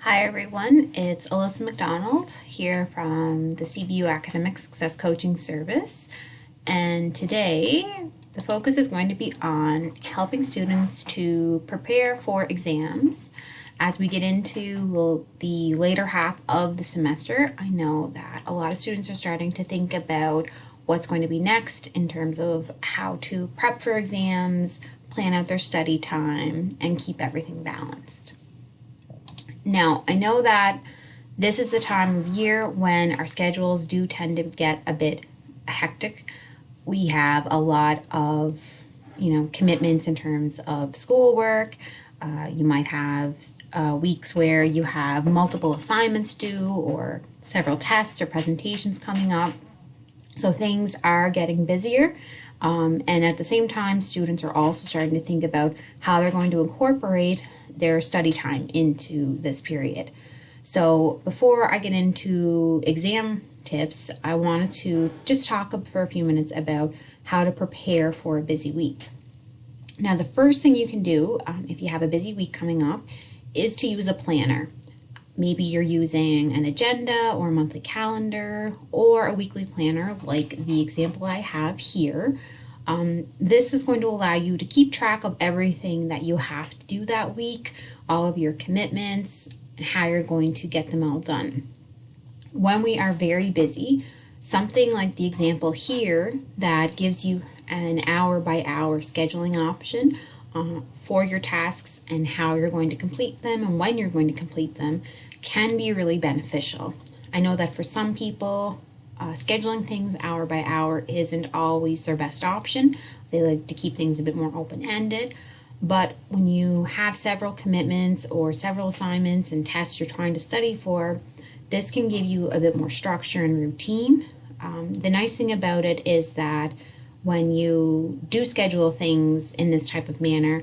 Hi everyone, it's Alyssa McDonald here from the CBU Academic Success Coaching Service, and today the focus is going to be on helping students to prepare for exams. As we get into the later half of the semester, I know that a lot of students are starting to think about what's going to be next in terms of how to prep for exams, plan out their study time, and keep everything balanced. Now, I know that this is the time of year when our schedules do tend to get a bit hectic. We have a lot of, commitments in terms of schoolwork. You might have weeks where you have multiple assignments due or several tests or presentations coming up. So things are getting busier. And at the same time, students are also starting to think about how they're going to incorporate their study time into this period. So before I get into exam tips, I wanted to just talk for a few minutes about how to prepare for a busy week. Now, the first thing you can do if you have a busy week coming up is to use a planner. Maybe you're using an agenda or a monthly calendar or a weekly planner like the example I have here. This is going to allow you to keep track of everything that you have to do that week, all of your commitments, and how you're going to get them all done. When we are very busy, something like the example here that gives you an hour by hour scheduling option for your tasks and how you're going to complete them and when you're going to complete them can be really beneficial. I know that for some people, scheduling things hour by hour isn't always their best option. They like to keep things a bit more open-ended. But when you have several commitments or several assignments and tests you're trying to study for, this can give you a bit more structure and routine. The nice thing about it is that when you do schedule things in this type of manner,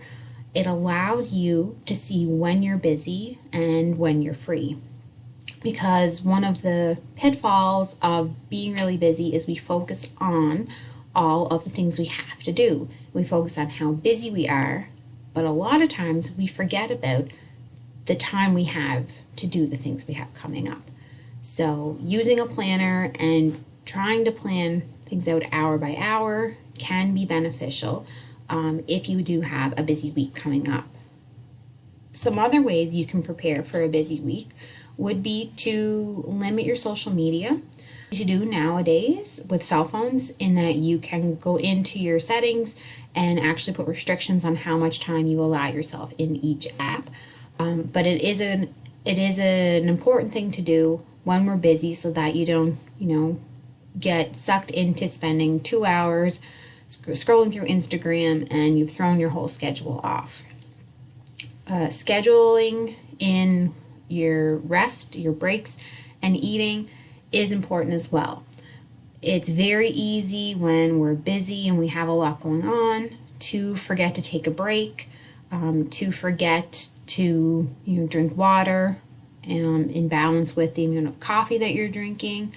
it allows you to see when you're busy and when you're free. Because one of the pitfalls of being really busy is we focus on all of the things we have to do. We focus on how busy we are, but a lot of times we forget about the time we have to do the things we have coming up. So using a planner and trying to plan things out hour by hour can be beneficial if you do have a busy week coming up. Some other ways you can prepare for a busy week would be to limit your social media. To do nowadays with cell phones, in that you can go into your settings and actually put restrictions on how much time you allow yourself in each app. But it is an important thing to do when we're busy, so that you don't get sucked into spending 2 hours scrolling through Instagram and you've thrown your whole schedule off. Scheduling in your rest, your breaks, and eating is important as well. It's very easy when we're busy and we have a lot going on to forget to take a break, to forget to drink water in balance with the amount of coffee that you're drinking,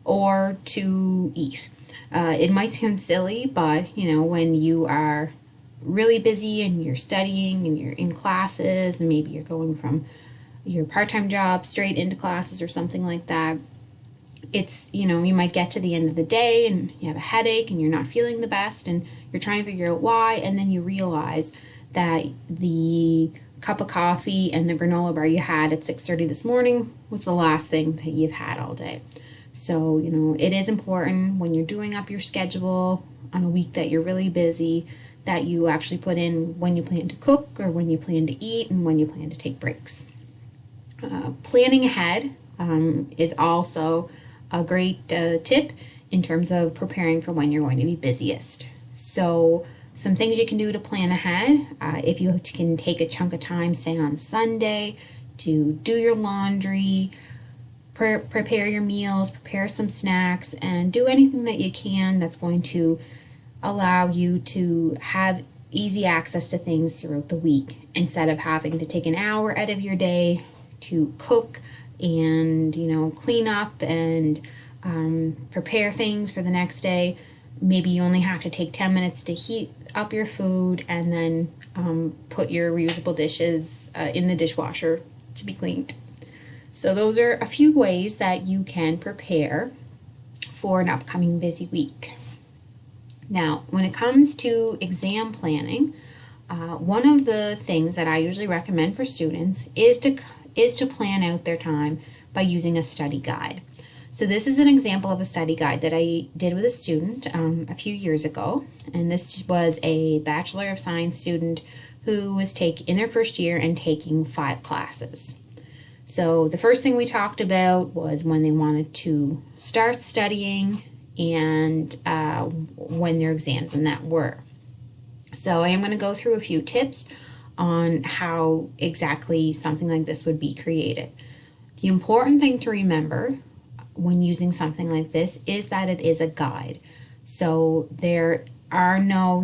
or to eat. It might sound silly, but when you are really busy and you're studying and you're in classes and maybe you're going from your part-time job straight into classes or something like that, it's you might get to the end of the day and you have a headache and you're not feeling the best and you're trying to figure out why, and then you realize that the cup of coffee and the granola bar you had at 6:30 this morning was the last thing that you've had all day. So it is important when you're doing up your schedule on a week that you're really busy that you actually put in when you plan to cook or when you plan to eat and when you plan to take breaks. Planning ahead is also a great tip in terms of preparing for when you're going to be busiest. So some things you can do to plan ahead, if you can take a chunk of time, say on Sunday, to do your laundry, prepare your meals, prepare some snacks, and do anything that you can that's going to allow you to have easy access to things throughout the week, instead of having to take an hour out of your day to cook and clean up and prepare things for the next day. Maybe you only have to take 10 minutes to heat up your food and then put your reusable dishes in the dishwasher to be cleaned. So those are a few ways that you can prepare for an upcoming busy week. Now, when it comes to exam planning, one of the things that I usually recommend for students is to plan out their time by using a study guide. So this is an example of a study guide that I did with a student a few years ago, and this was a Bachelor of Science student who was in their first year and taking 5 classes. So the first thing we talked about was when they wanted to start studying and when their exams and that were. So I am going to go through a few tips on how exactly something like this would be created. The important thing to remember when using something like this is that it is a guide. So there are no,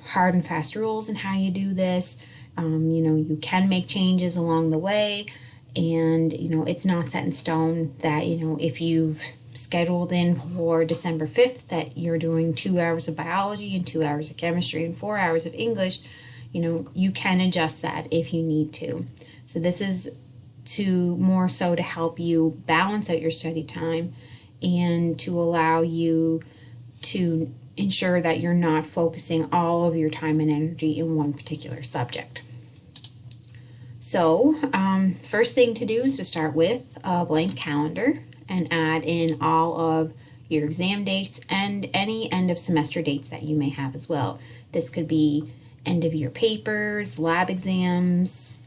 hard and fast rules in how you do this. You can make changes along the way, and it's not set in stone that if you've scheduled in for December 5th that you're doing 2 hours of biology and 2 hours of chemistry and 4 hours of English. You can adjust that if you need to. So this is more so to help you balance out your study time and to allow you to ensure that you're not focusing all of your time and energy in one particular subject. So first thing to do is to start with a blank calendar and add in all of your exam dates and any end of semester dates that you may have as well. This could be end of year papers, lab exams,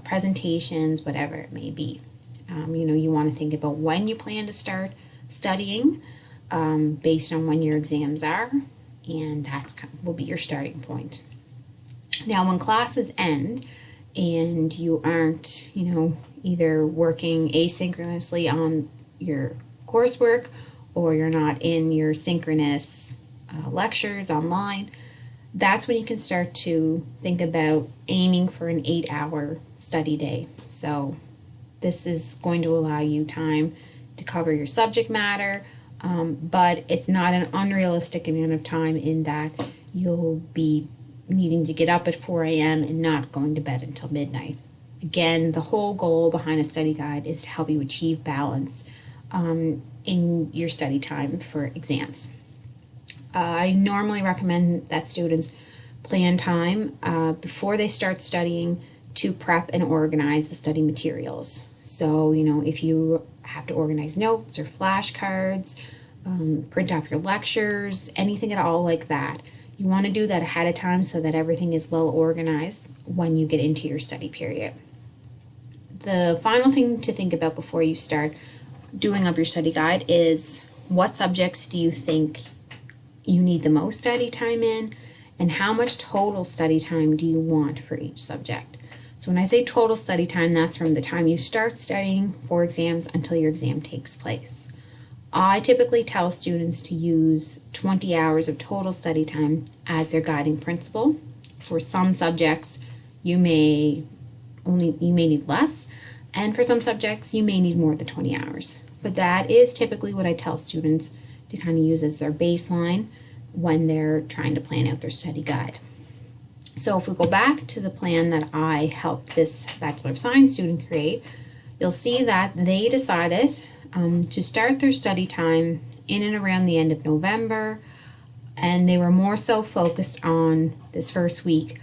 presentations, whatever it may be. You want to think about when you plan to start studying based on when your exams are, and that will be your starting point. Now, when classes end and you aren't, either working asynchronously on your coursework or you're not in your synchronous lectures online, that's when you can start to think about aiming for an 8-hour study day. So this is going to allow you time to cover your subject matter, but it's not an unrealistic amount of time in that you'll be needing to get up at 4 a.m. and not going to bed until midnight. Again, the whole goal behind a study guide is to help you achieve balance in your study time for exams. I normally recommend that students plan time before they start studying to prep and organize the study materials. So, if you have to organize notes or flashcards, print off your lectures, anything at all like that, you want to do that ahead of time so that everything is well organized when you get into your study period. The final thing to think about before you start doing up your study guide is what subjects do you think you need the most study time in, and how much total study time do you want for each subject. So when I say total study time, that's from the time you start studying for exams until your exam takes place. I typically tell students to use 20 hours of total study time as their guiding principle. For some subjects, you may need less, and for some subjects, you may need more than 20 hours. But that is typically what I tell students to kind of use as their baseline when they're trying to plan out their study guide. So if we go back to the plan that I helped this Bachelor of Science student create, you'll see that they decided to start their study time in and around the end of November, and they were more so focused on this first week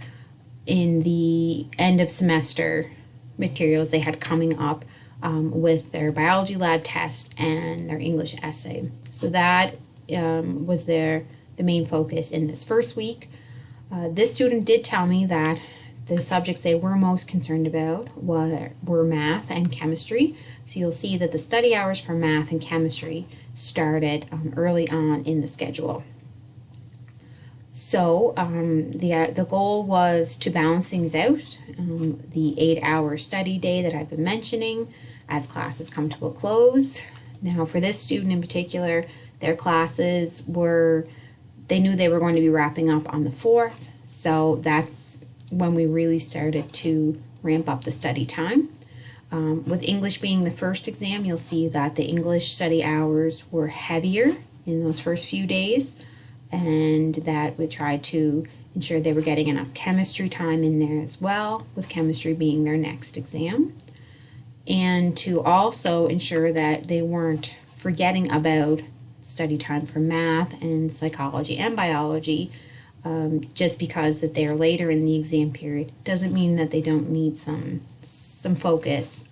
in the end of semester materials they had coming up with their biology lab test and their English essay. So that was the main focus in this first week. This student did tell me that the subjects they were most concerned about were math and chemistry. So you'll see that the study hours for math and chemistry started early on in the schedule. So the goal was to balance things out, the 8-hour study day that I've been mentioning as classes come to a close. Now for this student in particular, their classes they knew they were going to be wrapping up on the 4th, so that's when we really started to ramp up the study time. With English being the first exam, you'll see that the English study hours were heavier in those first few days, and that we tried to ensure they were getting enough chemistry time in there as well, with chemistry being their next exam. and to also ensure that they weren't forgetting about study time for math and psychology and biology, just because that they're later in the exam period doesn't mean that they don't need some focus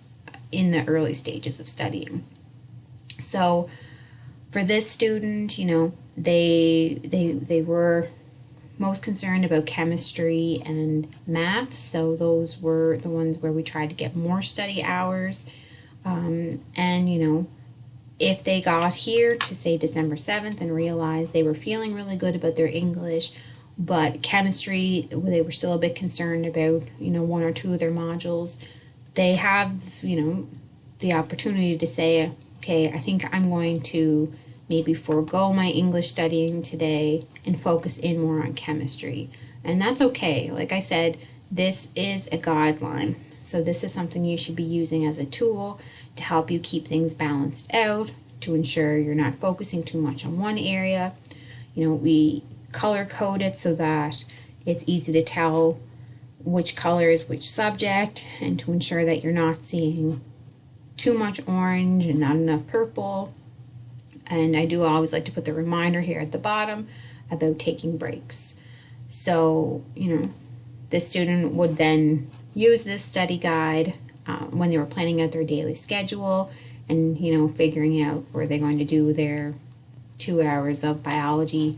in the early stages of studying. So for this student, they were most concerned about chemistry and math, so those were the ones where we tried to get more study hours. And if they got here to say December 7th and realized they were feeling really good about their English, but chemistry, they were still a bit concerned about, one or two of their modules, they have, the opportunity to say, okay, I think I'm going to maybe forego my English studying today and focus in more on chemistry. And that's okay. Like I said, this is a guideline. So this is something you should be using as a tool to help you keep things balanced out, to ensure you're not focusing too much on one area. We color code it so that it's easy to tell which color is which subject, and to ensure that you're not seeing too much orange and not enough purple. And I do always like to put the reminder here at the bottom about taking breaks. So, the student would then use this study guide when they were planning out their daily schedule and, figuring out where they're going to do their 2 hours of biology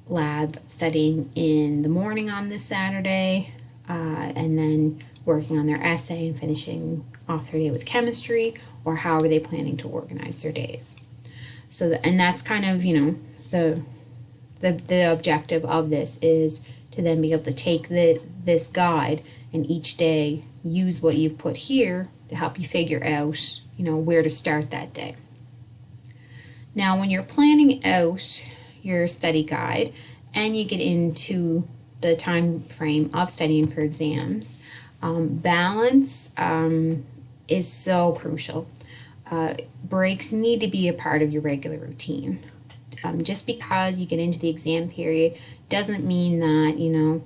lab studying in the morning on this Saturday, and then working on their essay and finishing off their day with chemistry, or how are they planning to organize their days. So, and that's kind of, the objective of this is to then be able to take this guide and each day use what you've put here to help you figure out, where to start that day. Now, when you're planning out your study guide and you get into the time frame of studying for exams, balance is so crucial. Breaks need to be a part of your regular routine. Just because you get into the exam period doesn't mean that,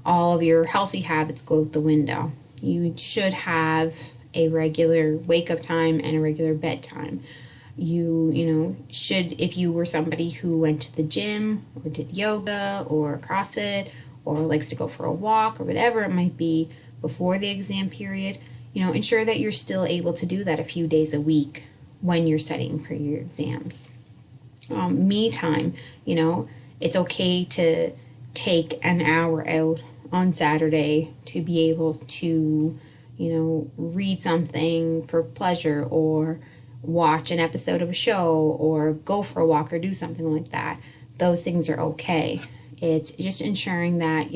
all of your healthy habits go out the window. You should have a regular wake-up time and a regular bedtime. You should, if you were somebody who went to the gym or did yoga or CrossFit or likes to go for a walk or whatever it might be before the exam period, ensure that you're still able to do that a few days a week when you're studying for your exams. Me time, it's okay to take an hour out on Saturday to be able to, read something for pleasure, or watch an episode of a show, or go for a walk, or do something like that. Those things are okay. It's just ensuring that,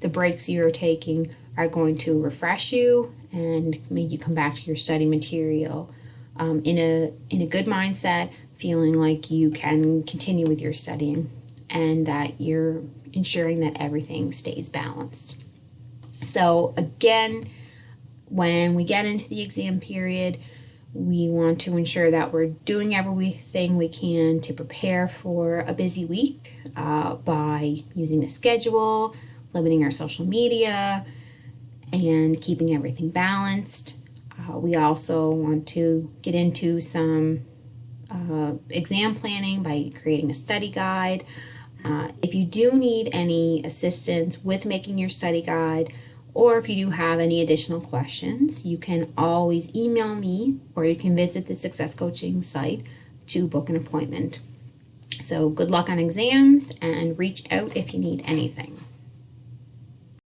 the breaks you're taking are going to refresh you and make you come back to your study material in a good mindset, feeling like you can continue with your studying and that you're ensuring that everything stays balanced. So again, when we get into the exam period, we want to ensure that we're doing everything we can to prepare for a busy week by using a schedule, limiting our social media, and keeping everything balanced. We also want to get into some exam planning by creating a study guide. If you do need any assistance with making your study guide, or if you do have any additional questions, you can always email me, or you can visit the Success Coaching site to book an appointment. So good luck on exams, and reach out if you need anything.